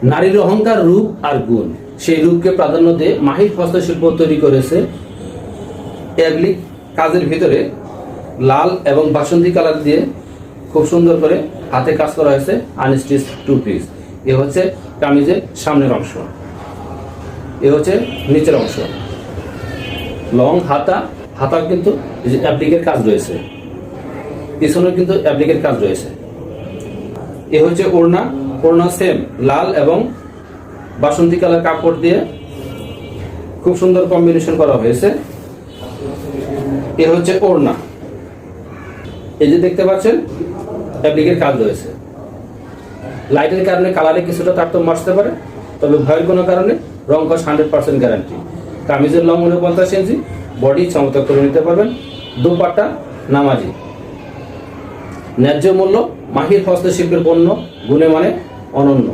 নারীর অহংকার রূপ আর গুণ, সেই রূপকে প্রাধান্য দিয়ে মাহির হস্তশিল্প তৈরি করেছে অ্যাপ্লিক কাজের ভিতরে লাল এবং বাসন্তী কালার দিয়ে খুব সুন্দর করে হাতে কাজ করা হয়েছে আনস্টিচ টু পিস। এ হচ্ছে কামিজের সামনের অংশ, এ হচ্ছে নিচের অংশ। লং হাতা কিন্তু অ্যাপ্লিকের কাজ রয়েছে, পিছনেও কিন্তু অ্যাপ্লিকের কাজ রয়েছে। এ হচ্ছে ওড়না সেম লাল এবং বাসন্তী কালার কাপড় দিয়ে খুব সুন্দর কম্বিনেশন করা হয়েছে। এ হচ্ছে ওড়না, এই যে দেখতে পাচ্ছেন অ্যাপ্লিকের কাজ রয়েছে। লাইটের কারণে কালারে কিছুটা তারতম্য আসতে পারে, তবে ভয়ের কোনো কারণে রং কস 100% গ্যারান্টি। কামিজের লং 49 ইঞ্চি, বডি চমৎকার করে নিতে পারবেন। দুপাট্টা নামাজি। ন্যায্য মূল্য, মাহির হস্তশিল্পের পণ্য, গুণে মানে অনন্য।